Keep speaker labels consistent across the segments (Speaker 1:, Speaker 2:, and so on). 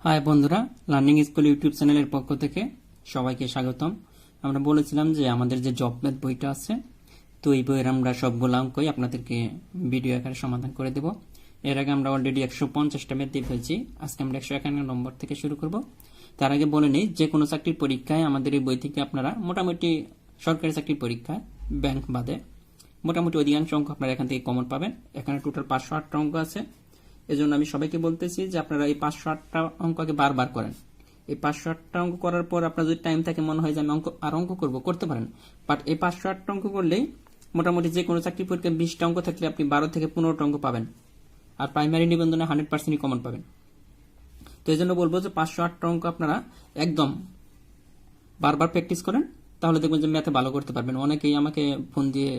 Speaker 1: High বন্ধুরা, learning school YouTube চ্যানেলের পক্ষ থেকে সবাইকে স্বাগতম। আমরা বলেছিলাম যে আমাদের যে জব ম্যাথ বইটা আছে, তো এই বইয়ের আমরা সবগুলো অঙ্কই আপনাদেরকে ভিডিও আকারে সমাধান করে দেব। এর আগে আমরা অলরেডি 150টা ম্যাথ দিয়ে ফেলছি। আজকে আমরা 151 নম্বর থেকে শুরু করব। তার আগে বলে নিই, যে কোনো চাকরির পরীক্ষায় আমাদের এই বই থেকে আপনারা মোটামুটি সরকারি চাকরির পরীক্ষায় ব্যাংক বাদে মোটামুটি অধিকাংশ অঙ্ক আপনারা এখান থেকে কমন পাবেন। এখানে টোটাল 508টা অঙ্ক আছে। এজন্য আমি সবাইকে বলতেছি যে আপনারা এই 508টা অঙ্ককে বারবার করেন। এই 508টা অঙ্ক করার পর আপনার যদি টাইম থাকে, মনে হয় যে আমি অঙ্ক করতে পারেন। বাট এই 508টা অঙ্ক করলেই মোটামুটি যে কোনো চাকরি পরীক্ষায় 20টা অঙ্ক থাকলে আপনি 12 থেকে 15টা অঙ্ক পাবেন। আর প্রাইমারি নিবন্ধনে 100% কমন পাবেন। তো এই জন্য বলবো যে 508টা অঙ্ক আপনারা একদম বারবার প্র্যাকটিস করেন, তাহলে দেখবেন যে ম্যাথে ভালো করতে পারবেন। অনেকেই আমাকে ফোন দিয়ে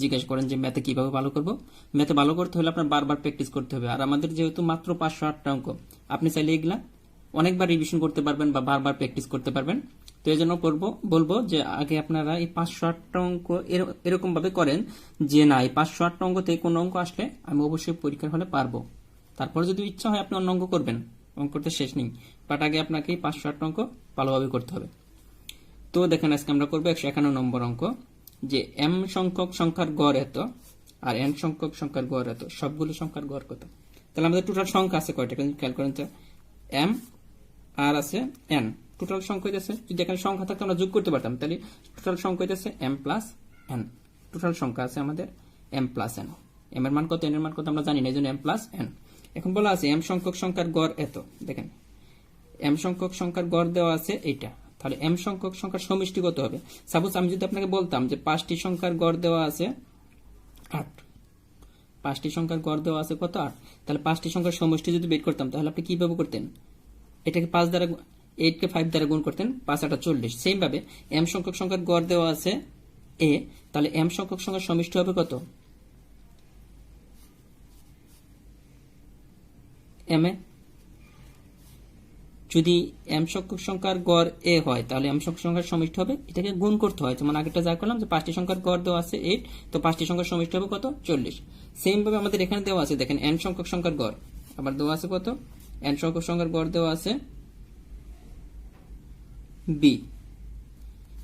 Speaker 1: জিজ্ঞেস করেন যে ম্যাথে কিভাবে ভালো করব। ম্যাথে ভালো করতে হলে আপনার বারবার প্র্যাকটিস করতে হবে। আর আমাদের যেহেতু মাত্র 508টা অঙ্ক, আপনি চাইলে এগুলা অনেকবার রিভিশন করতে পারবেন বা বারবার প্র্যাকটিস করতে পারবেন। তো এই জন্য বলবো যে আগে আপনারা এই 508টা অঙ্ক এরকম ভাবে করেন যে না, এই 508টা অঙ্ক থেকে কোনো অঙ্ক আসলে আমি অবশ্যই পরীক্ষার হলে পারবো। তারপরে যদি ইচ্ছা হয় আপনি অন্য অঙ্ক করবেন, অঙ্ক করতে শেষ নেই। বাট আগে আপনাকে এই 508টা অঙ্ক ভালোভাবে করতে হবে। তো দেখেন, আজকে আমরা করবো 151 নম্বর অঙ্ক, যে এম সংখ্যক সংখ্যার গড় এত আর এন সংখ্যক সংখ্যার গড় এত, সবগুলো সংখ্যার গড় কত। তাহলে আমাদের টোটাল সংখ্যা আছে কয়টা, খেয়াল করেন তো। এম আর আছে এন, টোটাল সংখ্যা হইতেছে, যদি এখানে সংখ্যা থাকতো আমরা যোগ করতে পারতাম, তাহলে টোটাল সংখ্যা হইতেছে এম প্লাস এন। টোটাল সংখ্যা আছে আমাদের এম প্লাস এন। এম এর মান কত, এন এর মান কত আমরা জানি না, এই জন্য এম প্লাস এন। এখন বলা আছে এম সংখ্যক সংখ্যার গড় এত। দেখেন, এম সংখ্যক সংখ্যার গড় দেওয়া আছে এইটা, তাহলে এম সংখ্যক সংখ্যার সমষ্টি কত হবে। সাপোজ আমি যদি আপনাকে বলতাম যে 5টি সংখ্যার গড় দেওয়া আছে 8, 5টি সংখ্যার গড় দেওয়া আছে কত, 8, তাহলে 5টি সংখ্যার সমষ্টি যদি বের করতাম, তাহলে আপনি কিভাবে করতেন, এটাকে 5 দ্বারা 8 কে 5 দ্বারা গুণ করতেন, 5 8 40। সেম ভাবে এম সংখ্যক সংখ্যার গড় দেওয়া আছে এ, তাহলে এম সংখ্যক সংখ্যার সমষ্টি হবে কত, এম এ। যদি এম সংখ্যক সংখ্যার গড় এ হয়, তাহলে এম সংখ্যক সংখ্যার সমষ্টি হবে, এটাকে গুণ করতে হয়। যেমন আগেটা যা করলাম যে 5টি সংখ্যার গড় দেওয়া আছে 8, তো 5টি সংখ্যার সমষ্টি হবে কত, 40। সেম ভাবে আমাদের এখানে দেওয়া আছে, দেখেন এন সংখ্যক সংখ্যার গড় আবার দেওয়া আছে কত, এন সংখ্যক সংখ্যার গড় দেওয়া আছে বি,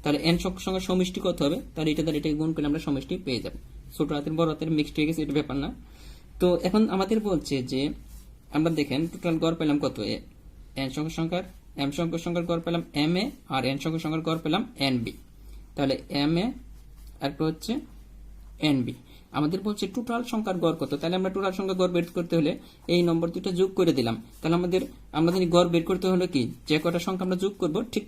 Speaker 1: তাহলে এন সংখ্যক সংখ্যার সমষ্টি কত হবে, তাহলে এটা দ্বারা এটাকে গুণ করলে আমরা সমষ্টি পেয়ে যাব। ছোট হাতের বড় হাতের মিক্সড হয়ে গেছে, এটা ব্যাপার না। তো এখন আমাদের বলছে যে আমরা দেখেন টোটাল গড় পেলাম কত, এন সংখ্যক সংখ্যার এম সংখ্যক সংখ্যার গড় পেলাম এম এ, আর এন সংখ্যক সংখ্যার গড় পেলাম এন বি। তাহলে এম এ আর হচ্ছে এন বি। আমাদের বলছে টোটাল সংখ্যার গড় কত, তাহলে আমরা টোটাল সংখ্যার গড় বের করতে হলে এই নম্বর দুটো যোগ করে দিলাম। তাহলে আমাদের গড় বের করতে হলো কি, যে কয়টা সংখ্যা আমরা যোগ করব, ঠিক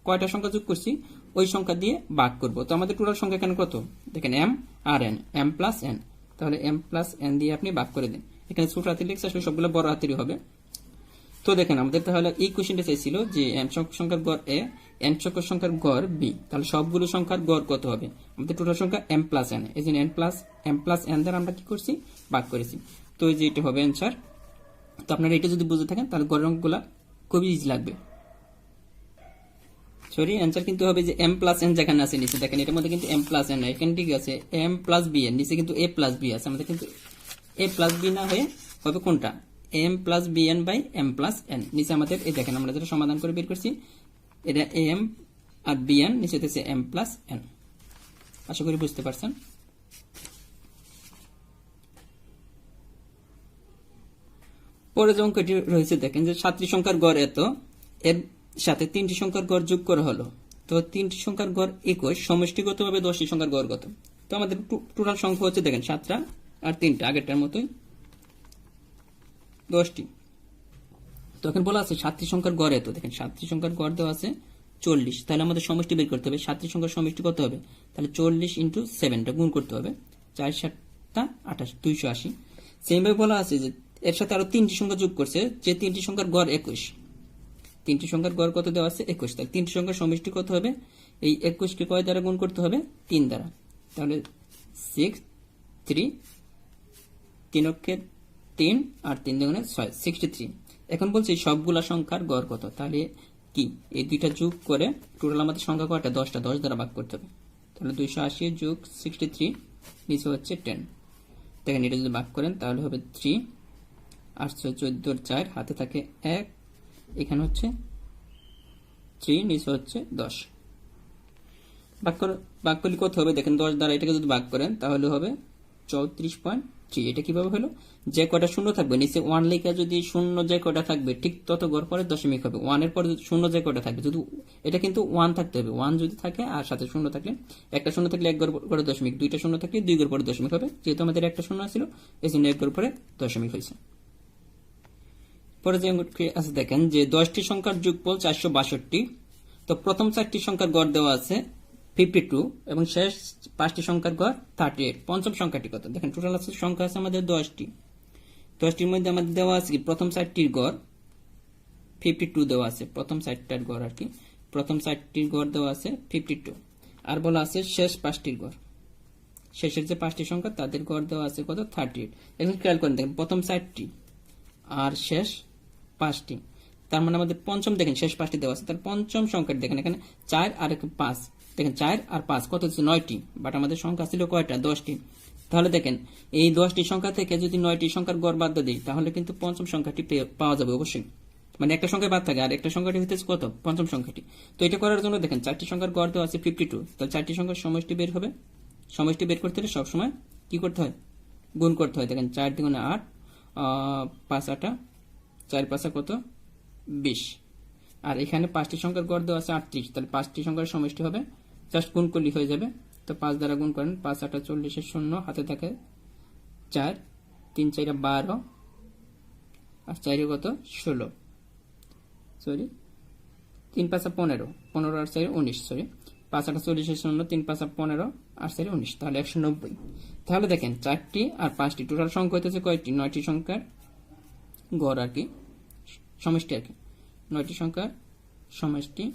Speaker 1: কয়টা সংখ্যা যোগ করছি ওই সংখ্যা দিয়ে ভাগ করব। তো আমাদের টোটাল সংখ্যা এখানে কত, দেখেন M R N, M plus N. তাহলে এম প্লাস এন দিয়ে আপনি ভাগ করে দিন। এখানে ছোট হাতের লিখছে, আসলে সবগুলো বড় হাতেরই হবে। তো দেখেন, আমাদের তাহলে এই কোশ্চেনটা চাইছিল যে এম সংখ্যক সংখ্যার গড় এ, এন সংখ্যক সংখ্যার গড় বি, তাহলে সবগুলো সংখ্যার গড় কত হবে। আমাদের টোটাল সংখ্যা এম প্লাস এন, এই জন্য এম প্লাস এন দ্বারা আমরা কি করছি, ভাগ করেছি। তো এই যে এটা হবে অ্যান্সার। তো আপনারা এটা যদি বুঝে থাকেন, তাহলে গড়ের অঙ্কগুলা খুবই ইজি লাগবে। সরি, অ্যান্সার কিন্তু হবে যে এম প্লাস এন যেখানে আছে নিচে, দেখেন এটার মধ্যে কিন্তু এম প্লাস এন না, এখানে ঠিক আছে এম প্লাস বি এন, নিচে কিন্তু এ প্লাস বি আছে। আমাদের কিন্তু এ প্লাস বি না হয়ে হবে কোনটা, M plus B N by M plus N. নিচে আমাদের এই দেখেন, আমরা যেটা সমাধান করে বের করছি, এটা এম আর বি এন, নিচে হচ্ছে এম প্লাস এন। আশা করি বুঝতে পারছেন। পরে যে অঙ্কটি রয়েছে দেখেন যে 7টি সংখ্যার গড় এত, এর সাথে 3টি সংখ্যার গড় যোগ করা হলো। তো 3টি সংখ্যার গড় 21, সমষ্টিগত ভাবে 10টি সংখ্যার গড় কত। তো আমাদের টোটাল সংখ্যা হচ্ছে দেখেন 7টা আর 3টা, আগেরটার মতোই 10টি। তখন বলা আছে 7টি সংখ্যার গড় এত, দেখেন 7টি সংখ্যার গড় দেওয়া আছে 40, তাহলে আমাদের সমষ্টি বের করতে হবে। 7টি সংখ্যার সমষ্টি কত হবে, তাহলে 40 ইন্টু 7টা গুণ করতে হবে, 4 7টা 28, 280। সেইভাবে বলা আছে যে এর সাথে আরো 3টি সংখ্যা যোগ করছে, যে 3টি সংখ্যার গড় 21, 3টি সংখ্যার গড় কত দেওয়া আছে 21, তাহলে 3টি সংখ্যার সমষ্টি কত হবে, এই 21কে কয় দ্বারা গুণ করতে হবে, 3 দ্বারা। তাহলে 6 3 3 অক্ষে 3 আর 3 দুগুণে 6, 63। এখন বলছি সবগুলা সংখ্যার গড় কত, তাহলে কি এই দুইটা যোগ করে টোটাল আমাদের সংখ্যা কয়টা, 10টা, 10 দ্বারা ভাগ করতে হবে। তাহলে 280 যোগ 63, নিচে হচ্ছে 10। দেখেন এটা যদি ভাগ করেন তাহলে হবে 3, 8 14 4, হাতে থাকে 1, এখানে হচ্ছে 3, নিচে হচ্ছে 10। ভাগ করলে কত হবে দেখেন, 10 দ্বারা এটাকে যদি ভাগ করেন তাহলে হবে 34.3। এটা কিভাবে হলো, যে কটা শূন্য থাকবে নিচে 1 লেখা, যদি শূন্য যে কটা থাকবে ঠিক তত ঘর পরে দশমিক হবে। 1 এর পরে শূন্য যে কটা থাকবে, যদি এটা কিন্তু 1 থাকতে হবে, 1 যদি থাকে আর সাথে শূন্য থাকলে, একটা শূন্য থাকলে 1 ঘর পরে দশমিক, দুইটা শূন্য থাকলে 2 ঘর পরে দশমিক হবে। যেহেতু আমাদের একটা শূন্য ছিল এই জন্য 1 ঘর পরে দশমিক হয়েছে। পরে যে অঙ্কটি আছে দেখেন যে 10টি সংখ্যার যোগফল 462। তো প্রথম 4টি সংখ্যার গড় দেওয়া আছে 52 এবং শেষ 5টি সংখ্যার গড় 38। পঞ্চম সংখ্যাটি কত দেখেন, টোটাল আছে সংখ্যা আছে আমাদের 10টি। 10টির মধ্যে আমাদের দেওয়া আছে কি, প্রথম 4টির গড় 52 দেওয়া আছে, প্রথম 4টার গড় আর কি, প্রথম 4টির গড় দেওয়া আছে 52। আর বলা আছে শেষ 5টির গড়, শেষের যে 5টি সংখ্যা তাদের গড় দেওয়া আছে কত, 38। এখন খেয়াল করেন দেখেন, প্রথম 4টি আর শেষ 5টি, তার মানে আমাদের পঞ্চম দেখেন শেষ 5টি দেওয়া আছে, তার পঞ্চম সংখ্যাটি দেখেন এখানে 4 আর 5, দেখেন 4 আর 5 কত হচ্ছে 9টি, বাট আমাদের সংখ্যা ছিল কয়টা, 10টি। তাহলে দেখেন এই 10টি সংখ্যা থেকে যদি 9টি সংখ্যার গড় বাদ দিই তাহলে কিন্তু পঞ্চম সংখ্যাটি পাওয়া যাবে অবশ্যই। মানে একটা সংখ্যা বাদ থাকে আর একটা সংখ্যাটি হইতেছে কত, পঞ্চম সংখ্যাটি। তো এটা করার জন্য দেখেন 4টি সংখ্যার গড় দেওয়া আছে 52, তাহলে 4টি সংখ্যার সমষ্টি বের হবে। সমষ্টি বের করতে হলে সবসময় কি করতে হয়, গুণ করতে হয়। দেখেন 4 দ্বিগুণে 8, 5 8, 4 5 কত, 20। আর এখানে 5টি সংখ্যার গড় দেওয়া আছে 38, তাহলে 5টি সংখ্যার সমষ্টি হবে, জাস্ট গুণ করলেই হয়ে যাবে। তো 5 দ্বারা গুণ করেন, 5 8 40 শূন্য, হাতে থাকে 4, 3 4 12 আর 4 কত 16, সরি 3 5 15, 15 আর 4 19, সরি 5 8 40 শূন্য, 3 5 15 আর 4 19, তাহলে 190। তাহলে দেখেন 4টি আর 5টি টোটাল সংখ্যা হইতেছে কয়টি, 9টি সংখ্যার গড় আর কি, সমষ্টি আর কি। 9টি সংখ্যার সমষ্টি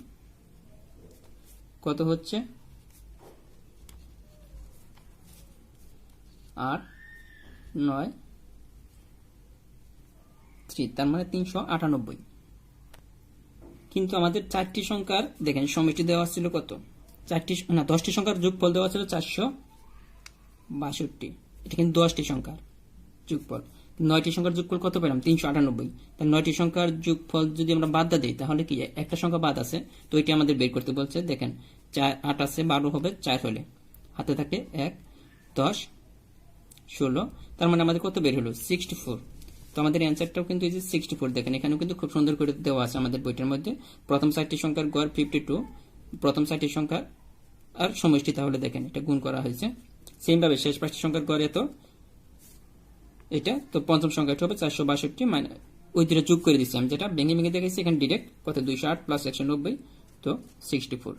Speaker 1: কত হচ্ছে 8 9 3, তার মানে 398। কিন্তু আমাদের 4টি সংখ্যার দেখেন সমষ্টি দেওয়া ছিল কত, 10টি সংখ্যার যোগফল দেওয়া ছিল 462। এটা কিন্তু 10টি সংখ্যার যোগফল। 9টি সংখ্যার যোগফল কত পেলাম, 398। তাহলে 9টি সংখ্যার যোগফল যদি আমরা বাদ দিই তাহলে কি, একটা সংখ্যা বাদ আছে, তো এটি আমাদের বের করতে বলছে। দেখেন 4 8 আছে, 12 হবে 4 হলে, হাতে থাকে 1 10 16, তার মানে আমাদের কত বের হলো 64। তো আমাদের অ্যান্সারটাও কিন্তু এই যে 64। দেখেন এখানেও কিন্তু খুব সুন্দর করে দেওয়া আছে আমাদের বইটার মধ্যে, প্রথম 4টি সংখ্যার গড় 52, প্রথম 4টি সংখ্যা আর সমষ্টি, তাহলে দেখেন এটা গুণ করা হয়েছে। সেম ভাবে শেষ 5টি সংখ্যার গড় এত, এটা তো পঞ্চম সংখ্যাটা হবে 462, মানে ওই দুটো যোগ করে দিচ্ছি আমি, যেটা ভেঙে ভেঙে দেখেছি এখানে ডিরেক্ট কত 208 প্লাস 190, তো 64।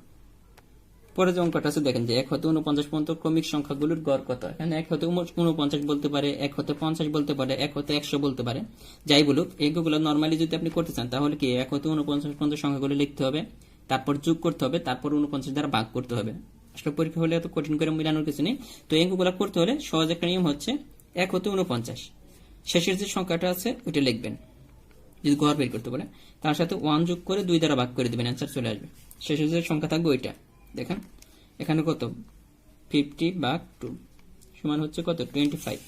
Speaker 1: পরে যে অঙ্কটা আছে দেখেন যে 1 হতে 49 পর্যন্ত ক্রমিক সংখ্যাগুলোর গড় কত। এখানে 1 হতে 49 বলতে পারে, 1 হতে 50 বলতে পারে, 1 হতে 100 বলতে পারে, যাই বলুক এগুলো নর্মালি যদি আপনি করতে চান তাহলে কি 1 হতে 49 পর্যন্ত সংখ্যাগুলো লিখতে হবে, তারপর যোগ করতে হবে, তারপর 49 দ্বারা ভাগ করতে হবে। আসলে পরীক্ষা হলে এত কঠিন করে মিলানোর কিছু নেই। তো এগুলো করতে হলে সহজ একটা নিয়ম হচ্ছে 1 হতে 49 শেষের যে সংখ্যাটা আছে ওইটা লিখবেন, যদি গড় বের করতে বলে তার সাথে 1 যোগ করে 2 দ্বারা ভাগ করে দিবেন, অ্যান্সার চলে আসবে। শেষের যে সংখ্যা থাকবে ওইটা দেখেন এখানে কত 50/2 সমান হচ্ছে কত 25।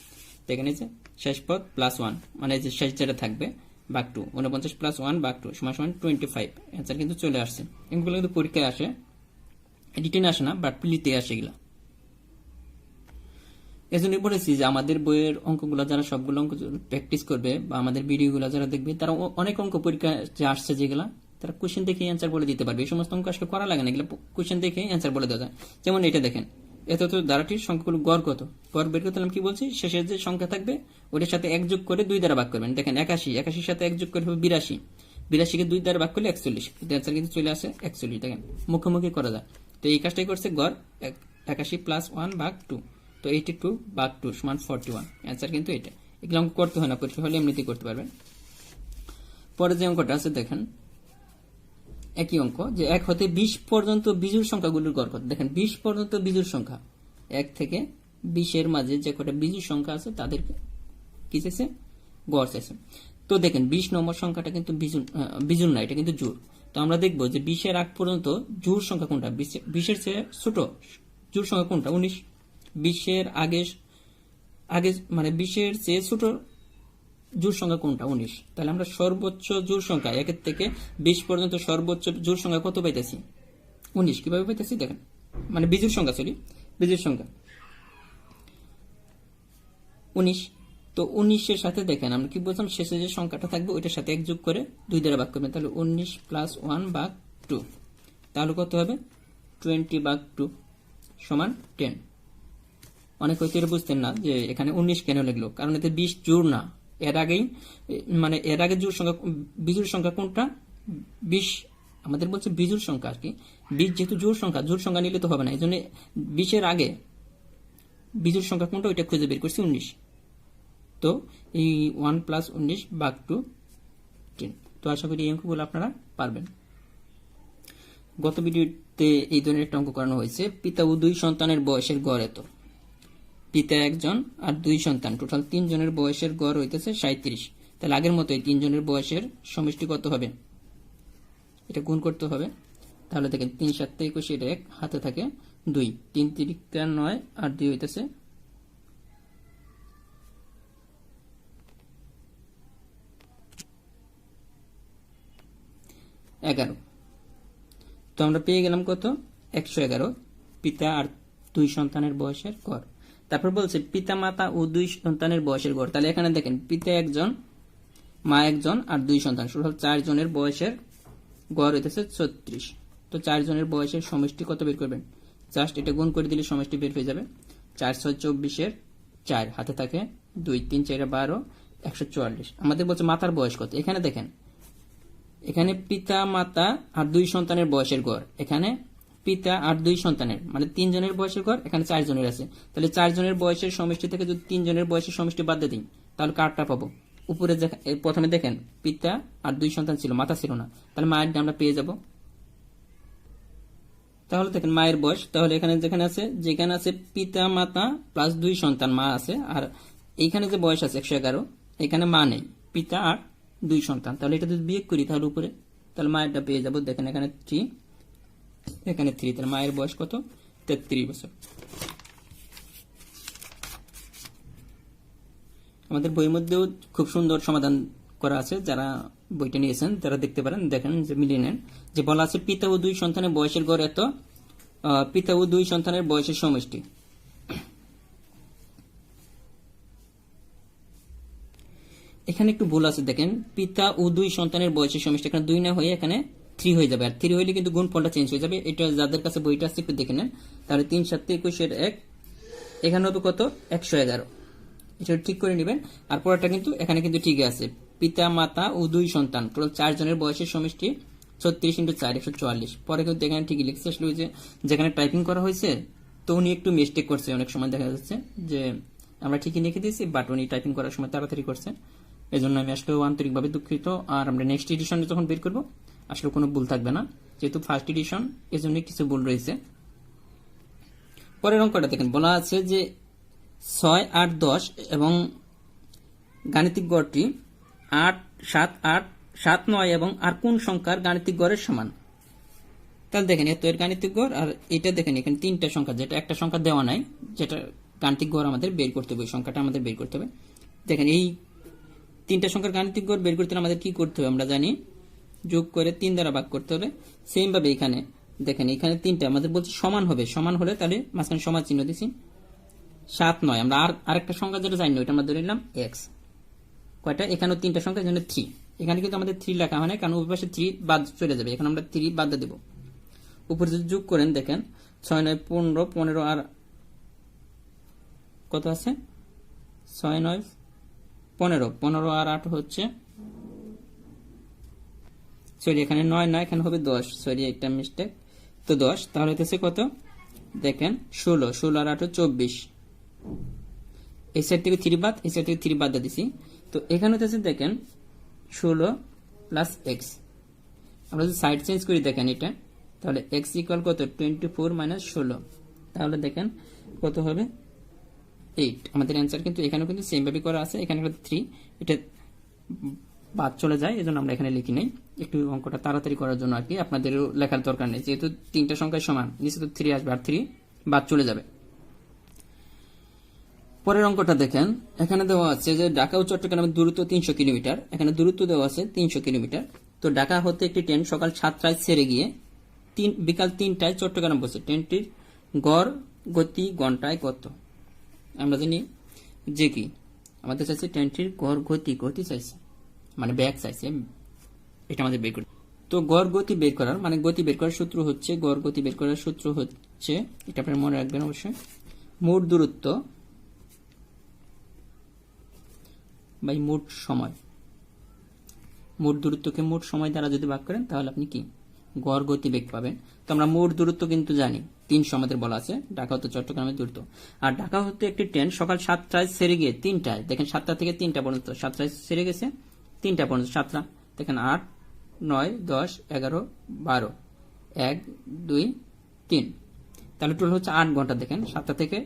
Speaker 1: দেখেন এই যে শেষ পদ +1, মানে যে শেষ যেটা থাকবে ভাগ 2, 49 + 1 ভাগ 2 সমান 25। অ্যান্সার কিন্তু চলে আসছে। এগুলো কিন্তু পরীক্ষায় আসে, রিটেনে আসে না, বাট প্লিতে আসে এগুলা। এজন্যই বলেছি যে আমাদের বইয়ের অঙ্কগুলো যারা সবগুলো অঙ্ক প্র্যাকটিস করবে বা আমাদের ভিডিওগুলো যারা দেখবে তারা অনেক অঙ্ক পরীক্ষা যে আসছে যেগুলা তারা কোশ্চেন দেখে অ্যান্সার বলে দিতে পারবে। এই সমস্ত অঙ্ক আসলে করা লাগে না, এগুলো কোশ্চেন দেখে অ্যান্সার বলে দেওয়া যায়। যেমন এটা দেখেন, এত তো দ্বারাটির সংখ্যাগুলো গড় কত, গড় বের করতে কি বলছি, শেষের যে সংখ্যা থাকবে ওটার সাথে 1 যোগ করে 2 দ্বারা ভাগ করবেন। দেখেন 81, 81 সাথে 1 যোগ করে হবে 82, 82 কে 2 দ্বারা ভাগ করলে 41, অ্যান্সার কিন্তু চলে আসে 41। দেখেন মুখোমুখি করা যায়। তো এই কাজটাই করছে গড় 81 + 1 ভাগ 2, তো 82/2 সমান 41। অ্যান্সার কিন্তু এটা। এগুলো অঙ্ক করতে হয় না, পরীক্ষা হলে এমনিতেই করতে পারবেন। পরে যে অঙ্কটা আছে দেখেন একই অঙ্ক, যে 1 হতে 20 পর্যন্ত বিজোড় সংখ্যাগুলোর গড় কত। দেখেন 20 পর্যন্ত বিজোড় সংখ্যা, 1 থেকে 20 এর মাঝে যে কটা বিজোড় সংখ্যা আছে তাদের কি চাইছে, গড় চাইছে। তো দেখেন 20 নম্বর সংখ্যাটা কিন্তু বিজোড় না, এটা কিন্তু জোড়। তো আমরা দেখবো যে 20 এর আগ পর্যন্ত জোড় সংখ্যা কোনটা, 20 এর চেয়ে ছোট জোড় সংখ্যা কোনটা, 19। 20 এর আগে মানে 20 এর চেয়ে ছোট জোড় সংখ্যা কোনটা? 19। তাহলে আমরা সর্বোচ্চ জোড় সংখ্যা 1 থেকে 20 পর্যন্ত সর্বোচ্চ জোড় সংখ্যা কত পাইতেছি? 19। কিভাবে পাইতেছি দেখেন, মানে বিজোড় সংখ্যা, বিজোড় সংখ্যা 19। তো 19-এর সাথে দেখেন আমরা কি বলছিলাম, শেষে যে সংখ্যাটা থাকবে ওইটার সাথে 1 যোগ করে 2 দ্বারা ভাগ করবেন। তাহলে 19 প্লাস 1 ভাগ 2, তাহলে কত হবে? 20 ভাগ 2 সমান 10। অনেক হয়তো এটা বুঝতেন না যে এখানে 19 কেন লিখলো, কারণ এতে 20 জোড় না, এর আগেই মানে এর আগে জোড় সংখ্যা বিজোড় সংখ্যা কোনটা? 20 আমাদের বলছে বিজোড় সংখ্যা আর কি। 20 যেহেতু জোড় সংখ্যা নিলে তো হবে না, এই জন্য 20-এর আগে বিজোড় সংখ্যা কোনটা ওইটা খুঁজে বের করছি 19। তো এই 1 প্লাস 19 ভাগ 2 10। তো আশা করি এই অঙ্কগুলো আপনারা পারবেন। গত ভিডিওতে এই ধরনের একটা অঙ্ক করানো হয়েছে, পিতা ও 2 সন্তানের বয়সের গড় এত। পিতা 1 জন আর 2 সন্তান, টোটাল 3 জনের বয়সের গড় হইতেছে 37। তাহলে আগের মতোই 3 জনের বয়সের সমষ্টি কত হবে? এটা গুণ করতে হবে। তাহলে দেখেন 3 7 21, এটা 1, হাতে থাকে 2, 3 3 9 আর 2 হইতেছে 11। তো আমরা পেয়ে গেলাম কত? 111 পিতা আর 2 সন্তানের বয়সের গড়। তারপর বলছে পিতা মাতা ও 2 সন্তানের বয়সের গড়। তাহলে এখানে দেখেন পিতা 1 জন, মা 1 জন আর 2 সন্তান, টোটাল 4 জনের বয়সের গড় হইতেছে 36। তো 4 জনের বয়সের সমষ্টি কত বের করবেন? জাস্ট এটা গুণ করে দিলে সমষ্টি বের হয়ে যাবে। 4 6 24-এর 4, হাতে থাকে 2, 3 4 12, 144। আমাদের বলছে মাতার বয়স কত। এখানে দেখেন, এখানে পিতা মাতা আর 2 সন্তানের বয়সের গড়, এখানে পিতা আর 2 সন্তানের মানে 3 জনের বয়সের গড়, এখানে 4 জনের আছে। তাহলে 4 জনের বয়সের সমষ্টি থেকে যদি 3 জনের বয়সের সমষ্টি বাদ দিয়ে দিই, তাহলে কারটা পাবো? উপরে প্রথমে দেখেন পিতা আর 2 সন্তান ছিল, মাতা ছিল না, তাহলে মায়ের আমরা পেয়ে যাব। তাহলে দেখেন মায়ের বয়স, তাহলে এখানে যেখানে আছে পিতা মাতা প্লাস 2 সন্তান, মা আছে, আর এইখানে যে বয়স আছে 111, এখানে মা নেই, পিতা আর 2 সন্তান। তাহলে এটা যদি বিয়োগ করি তাহলে উপরে, তাহলে মায়েরটা পেয়ে যাব। দেখেন এখানে 3, এখানে 3, তাহলে মায়ের বয়স কত? 33 বছর। আমাদের বইয়ের মধ্যেও খুব সুন্দর সমাধান করা আছে, যারা বইটা নিয়েছেন তারা দেখতে পারেন। দেখেন যে মিলিয়ে নেন, যে বলা আছে পিতা ও 2 সন্তানের বয়সের গড় এত, পিতা ও 2 সন্তানের বয়সের সমষ্টি। এখানে একটু ভুল আছে, দেখেন পিতা ও 2 সন্তানের বয়সের সমষ্টি, এখানে 2 না হয়ে এখানে 3 হয়ে যাবে, আর 3 হইলে কিন্তু গুণফলটা চেঞ্জ হয়ে যাবে। এটা যাদের কাছে বইটা আছে একটু দেখে নেন। তাহলে 3 7 21-এর 1, এখানে হবে কত? 111। এটা ঠিক করে নেবেন। আর পরেরটা কিন্তু এখানে কিন্তু ঠিক আছে, পিতা মাতা ও 2 সন্তান, টোটাল 4 জনের বয়সের সমষ্টি 36 × 4 144। পরে কিন্তু এখানে ঠিকই লিখছে, আসলে ওই যে যেখানে টাইপিং করা হয়েছে তো উনি একটু মিস্টেক করছে, অনেক সময় দেখা যাচ্ছে যে আমরা ঠিকই লিখে দিয়েছি বাট উনি টাইপিং করার সময় তাড়াতাড়ি করছে, এই জন্য আমি আসলে আন্তরিকভাবে দুঃখিত। আর আমরা নেক্সট এডিশনে যখন বের করবো আসলে কোনো ভুল থাকবে না, যেহেতু ফার্স্ট এডিশন এজন্য কিছু ভুল রয়েছে। পরের অঙ্কটা দেখেন, বলা আছে যে 6 8 10 এবং গাণিতিক গড়টি 8 7 8 7 9 এবং আর কোন সংখ্যার গাণিতিক গড়ের সমান? তাহলে দেখেন এত এর গাণিতিক গড়, আর এটা দেখেন এখানে 3টা সংখ্যা, যেটা একটা সংখ্যা দেওয়া নাই, যেটা গাণিতিক গড় আমাদের বের করতে হবে, সংখ্যাটা আমাদের বের করতে হবে। দেখেন এই 3টা সংখ্যার গাণিতিক গড় বের করতে আমাদের কি করতে হবে আমরা জানি, যোগ করে 3 দ্বারা ভাগ করতে হবে। সেম ভাবে এখানে দেখেন, এখানে 3টা আমাদের বলছে সমান হবে, সমান হলে তাহলে মাঝখানে সমান চিহ্ন দিছি। 7 9 আমরা আরেকটা সংখ্যা যেটা জানি না ওইটা আমরা ধরে নিলাম x। কয়টা? এখানেও 3টা সংখ্যা, এখানে 3, এখানে কিন্তু আমাদের 3 লেখা হয় না, কারণ ওই পাশে 3 বাদ চলে যাবে, এখন আমরা 3 বাদ দেব। উপরে যদি যোগ করেন দেখেন 6 9 15 15 আর কত আছে? 6 9 15 15 আর 8 হচ্ছে, সরি এখানে 9 না, এখানে হবে 10, সরি একটা মিস্টেক, তো 10। তাহলে হইতেছে কত? দেখেন 16 16 আর 8 24। এই সাইড থেকে 3 বাদ, এই সাইড থেকে 3 বাদ দিছি, তো এখানে হইতেছে দেখেন 16 প্লাস x। আমরা যদি সাইড চেঞ্জ করি দেখেন এটা, তাহলে x ইকুয়াল কত? 24 মাইনাস 16। তাহলে দেখেন কত হবে? 8। আমাদের অ্যান্সার কিন্তু এখানেও কিন্তু সেম ভাবে করা আছে, এখানে 3, এটা বাদ চলে যায়, এজন্য আমরা এখানে লিখি নাই, একটু অঙ্কটা তাড়াতাড়ি করার জন্য আর কি, আপনাদেরও লেখার দরকার নেই, যেহেতু 3টা সংখ্যা সমান, নিচে তো 3 আসবে আর 3 বাদ চলে যাবে। পরের অঙ্কটা দেখেন, এখানে দেওয়া আছে যে ঢাকা ও চট্টগ্রামের দূরত্ব 300 কিলোমিটার। এখানে দূরত্ব দেওয়া আছে 300 কিলোমিটার। তো ঢাকা হতে একটি ট্রেন সকাল 7টায় ছেড়ে গিয়ে বিকাল 3টায় চট্টগ্রাম পৌঁছে। ট্রেনটির গড় গতি ঘন্টায় কত? আমরা জানি যে কি আমাদের চাইছে ট্রেনটির গড় গতি চাইছে, মানে বেগ চাইছে, এটা আমাদের বের করতে। তো গড় গতি বের করার মানে গতি বের করার সূত্র হচ্ছে, গড় গতি বের করার সূত্র হচ্ছে, এটা আপনারা মনে রাখবেন অবশ্যই, মোট দূরত্ব বাই মোট সময়। মোট দূরত্বকে মোট সময় দ্বারা যদি ভাগ করেন তাহলে আপনি কি গড় গতি বেগ পাবেন। তো আমরা মোট দূরত্ব কিন্তু জানি 300 আমাদের বলা আছে, ঢাকা হতে চট্টগ্রামের দূরত্ব। আর ঢাকা হতে একটি ট্রেন সকাল 7টায় ছেড়ে গিয়ে 3টায়, দেখেন 7টা থেকে 3টা পর্যন্ত, 7টায় ছেড়ে গেছে 3টা পর্যন্ত, 7টা দেখেন 8, 9, 10, 11, 12, 1, 2, 3, তাহলে টোটাল হচ্ছে 8 ঘন্টা। দেখেন 7টা থেকে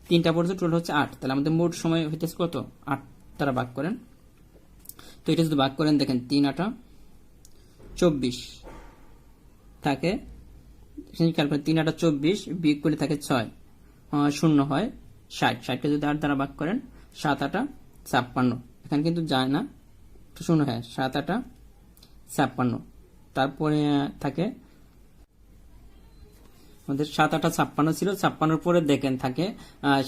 Speaker 1: 3টা পর্যন্ত টোটাল হচ্ছে 8, তাহলে আমাদের মোট সময় হইতেছে কত? 8 দ্বারা ভাগ করেন। তো এটা যদি ভাগ করেন দেখেন 3 8 24 থাকে, 3 8 24 বিয়োগ করে থাকে 6, 0 হয় 60, 60টা যদি 8 দ্বারা ভাগ করেন 7 8 56, এখানে কিন্তু যায় না, 0 হয় 7 8 56, তারপরে থাকে আমাদের 7 8 56 ছিল, 56 পরে দেখেন থাকে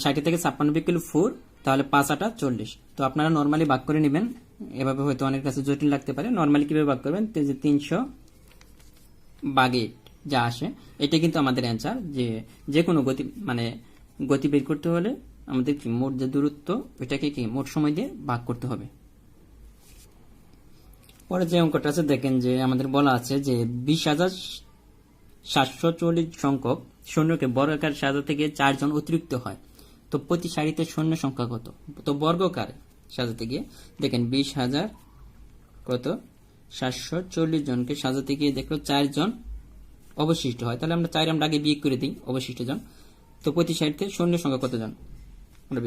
Speaker 1: 60 থেকে 56 বিয়োগ করলে 4, তাহলে 5 8 40। তো আপনারা নর্মালি ভাগ করে নেবেন, এভাবে হয়তো অনেক কাছে জটিল লাগতে পারে। নর্মালি কিভাবে ভাগ করবেন, যে 300 ভাগ 8 যা আসে, এটা কিন্তু আমাদের অ্যান্সার। যে কোনো গতি মানে গতি বের করতে হলে আমাদের কি মোট যে দূরত্ব ওইটাকে কি মোট সময় দিয়ে ভাগ করতে হবে। পরে যে অঙ্কটা আছে দেখেন, যে আমাদের বলা আছে যে 20,740 সংখ্যক সৈন্যকে বর্গাকার সাজাতে গিয়ে 4 জন অতিরিক্ত হয়। তো প্রতি সারিতে সৈন্য সংখ্যা কত? তো বর্গাকার সাজাতে গিয়ে দেখেন 20,000 কত 740 জনকে সাজাতে গিয়ে দেখলো 4 জন অবশিষ্ট হয়। তাহলে আমরা 4 আমরা আগে বিয়োগ করে দিই অবশিষ্ট জন। তো প্রতি সারিতে সৈন্য সংখ্যা কত জন আমরা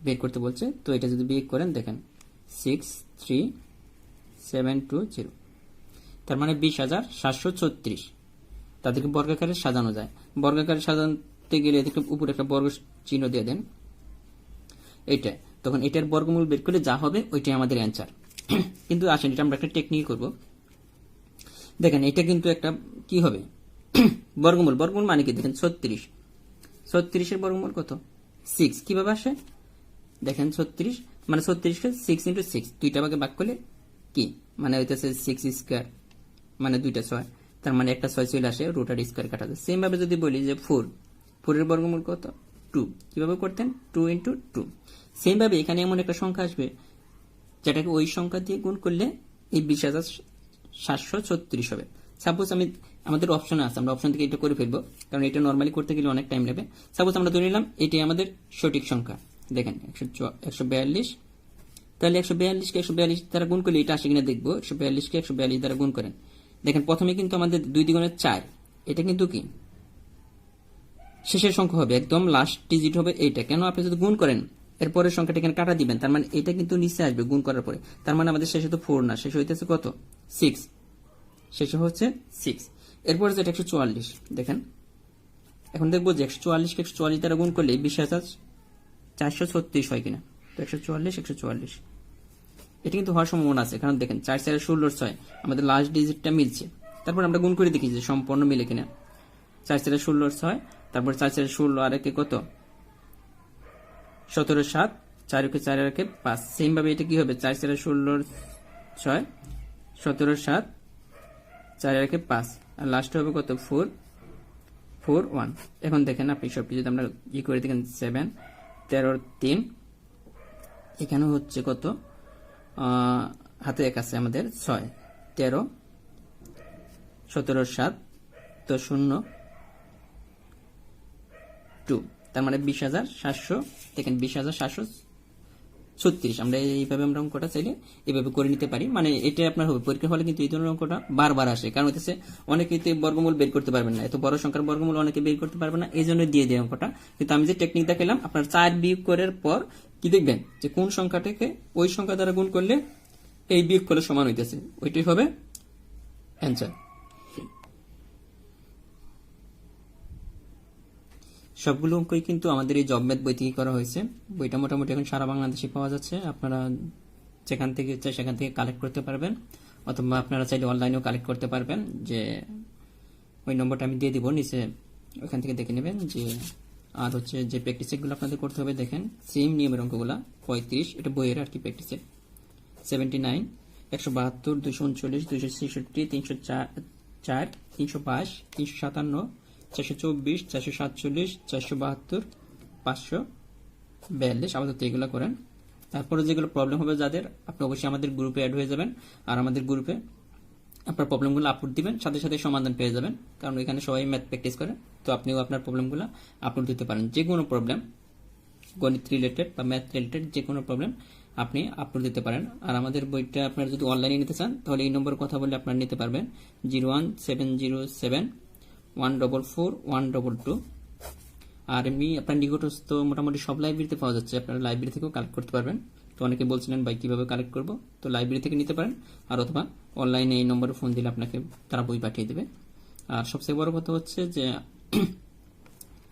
Speaker 1: বের করতে বলছে। তো এটা যদি বিয়োগ করেন দেখেন 63720, তার মানে 20,736 তাদেরকে বর্গাকারে সাজানো যায়। বর্গাকারে সাজাতে গেলে এদেরকে উপরে একটা বর্গ চিহ্ন দিয়ে দেন, এইটা, তখন এটার বর্গমূল বের করে যা হবে ওইটাই আমাদের অ্যান্সার। কিন্তু আসেন এটা আমরা একটা টেকনিক করব। দেখেন এটা কিন্তু একটা কি হবে বর্গমূল, বর্গমূল মানে কি দেখেন 36, 36 এর বর্গমূল কত 6, কিভাবে আসে দেখেন 36 মানে 36কে 6 into 6 দুইটা ভাগে ভাগ করলে কি মানে হইতেছে 6 স্কয়ার, মানে দুইটা 6, তার মানে একটা 6 চলে আসে, রুট আর স্কয়ার কাটা যায়। সেম ভাবে যদি বলি যে 4, 4 এর বর্গমূল কত 2, কিভাবে করতেন 2 into 2। সেম ভাবে এখানে এমন একটা সংখ্যা আসবে যেটাকে ওই সংখ্যা দিয়ে গুণ করলে এই 20,736 হবে। সাপোজ আমাদের অপশনে আছে, আমরা অপশন থেকে এটা করে ফেলবো, কারণ এটা নর্মালি করতে গেলে অনেক টাইম লাগবে। সাপোজ আমরা ধরে নিলাম এটাই আমাদের সঠিক সংখ্যা, দেখেন 142, তাহলে 142 কে 142 দ্বারা গুণ করলে এটা আসে কিনা দেখবো। 142 কে 142 দ্বারা গুণ করেন, দেখেন প্রথমে কিন্তু আমাদের 2 দ্বিগুণের 4, এটা কিন্তু কি শেষের সংখ্যা হবে, একদম লাস্ট ডিজিট হবে এইটা। কেন আপনি যদি গুণ করেন এরপরের সংখ্যাটা এখানে কাটা দিবেন, তার মানে এটা কিন্তু নিচে আসবে গুণ করার পরে, তার মানে আমাদের শেষে তো 4 না, শেষে হইতেছে কত 6, শেষে হচ্ছে 6। এরপরে যেটা 144, দেখেন এখন দেখবো যে 144 কে 144 দ্বারা গুণ করলে 20,436 হয় কিনা। তো 144 144 এটা কিন্তু হওয়ার সম্ভাবনা আছে, কারণ দেখেন 4 4 16 6 আমাদের লাস্ট ডিজিটটা মিলছে। তারপর আমরা গুণ করে দেখি যে সম্পূর্ণ মিলে কিনা। 4 4 16 6, তারপর 4 4 16 আর একে কত 17 7, 4 কে 4 আর একে 5। সেম ভাবে এটা কি হবে 4 4 16 6, 17 7, 4 আর একে 5, আর লাস্ট হবে কত 4 4 1। এখন দেখেন আপনি সবকিছু যদি আমরা ই করে দেখেন 7 13 3, এখানে হচ্ছে কত হাতে এক আছে আমাদের 6 13 17 7, তো 0 2, তার মানে 20,700, দেখেন 20,736। আমরা এইভাবে আমরা অঙ্কটা চাইলে এইভাবে করে নিতে পারি। মানে এটা আপনার হবে পরীক্ষার হলে কিন্তু এই ধরনের অঙ্কটা বারবার আসে, কারণ হচ্ছে অনেকে বর্গমূল বের করতে পারবেন না, এত বড় সংখ্যার বর্গমূল অনেকে বের করতে পারবে না, এই জন্য দিয়ে দেয় অঙ্কটা। কিন্তু আমি যে টেকনিক দেখালাম, আপনার 4 বিয়োগ করার পর কি দেখবেন যে কোন সংখ্যাটাকে ওই সংখ্যা দ্বারা গুণ করলে এই বিয়োগ করলে সমান হইতেছে, ওইটাই হবে অ্যান্সার। সবগুলো অঙ্কই কিন্তু আমাদের এই জব ম্যাথ বই থেকে করা হয়েছে। বইটা মোটামুটি এখন সারা বাংলাদেশে পাওয়া যাচ্ছে, আপনারা যেখান থেকে ইচ্ছা সেখান থেকে কালেক্ট করতে পারবেন, অথবা আপনারা চাইলে অনলাইনেও কালেক্ট করতে পারবেন। যে ওই নম্বরটা আমি দিয়ে দিব নিচে, ওখান থেকে দেখে নেবেন। যে আর হচ্ছে যে প্র্যাকটিস সেটগুলো আপনাদের করতে হবে, দেখেন সেম নিয়মের অঙ্কগুলো। 35 এটা বইয়ের আর কি প্র্যাকটিস সেট। 79, 172, 239, 266, 304, 305, 357, 424, 447, 472, 542 আপাতত এগুলো করেন। তারপরে যেগুলো প্রবলেম হবে যাদের, আপনি অবশ্যই আমাদের গ্রুপে অ্যাড হয়ে যাবেন, আর আমাদের গ্রুপে আপনার প্রবলেমগুলো আপলোড দিবেন, সাথে সাথে সমাধান পেয়ে যাবেন। কারণ এখানে সবাই ম্যাথ প্র্যাকটিস করে, তো আপনিও আপনার প্রবলেমগুলো আপলোড দিতে পারেন। যে কোনো প্রবলেম, গণিত রিলেটেড বা ম্যাথ রিলেটেড যে কোনো প্রবলেম আপনি আপলোড দিতে পারেন। আর আমাদের বইটা আপনারা যদি অনলাইনে নিতে চান তাহলে এই নম্বরে কথা বলে আপনারা নিতে পারবেন, 01707144122। আর এমনি আপনার নিকটস্থ মোটামুটি সব লাইব্রেরিতে পাওয়া যাচ্ছে, আপনারা লাইব্রেরি থেকেও কালেক্ট করতে পারবেন। তো অনেকে বলছিলেন ভাই কিভাবে কালেক্ট করবো, তো লাইব্রেরি থেকে নিতে পারেন, আর অথবা অনলাইনে এই নম্বরে ফোন দিলে আপনাকে তারা বই পাঠিয়ে দেবে। আর সবচেয়ে বড় কথা হচ্ছে যে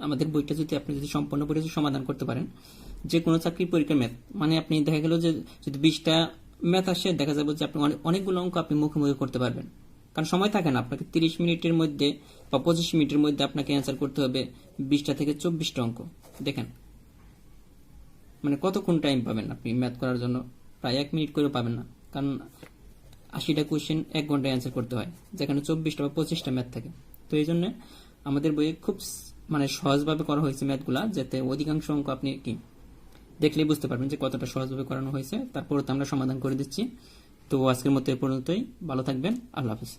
Speaker 1: আমাদের বইটা যদি আপনি যদি সম্পূর্ণ বইটা যদি সমাধান করতে পারেন, যে কোনো চাকরির পরীক্ষার ম্যাথ, মানে আপনি দেখা গেল যে যদি 20টা ম্যাথ আসে, দেখা যাবে যে আপনি অনেকগুলো অঙ্ক আপনি মুখে মুখে করতে পারবেন। কারণ সময় থাকে না, আপনাকে 30 মিনিটের মধ্যে বা 25 মিনিটের মধ্যে আপনাকে অ্যান্সার করতে হবে 20টা থেকে 24টা অঙ্ক। দেখেন মানে কতক্ষণ টাইম পাবেন আপনি ম্যাথ করার জন্য, প্রায় 1 মিনিট করে পাবেন না। কারণ 80টা কোয়েশ্চেন 1 ঘন্টায় অ্যান্সার করতে হয়, যেখানে 24টা বা 25টা ম্যাথ থাকে। তো এই জন্য আমাদের বইয়ে খুব মানে সহজভাবে করা হয়েছে ম্যাথগুলা, যাতে অধিকাংশ অঙ্ক আপনি কি দেখলেই বুঝতে পারবেন যে কতটা সহজভাবে করানো হয়েছে। তারপরে তো আমরা সমাধান করে দিচ্ছি। তো আজকের মতো এ পর্যন্তই, ভালো থাকবেন, আল্লাহ হাফেজ।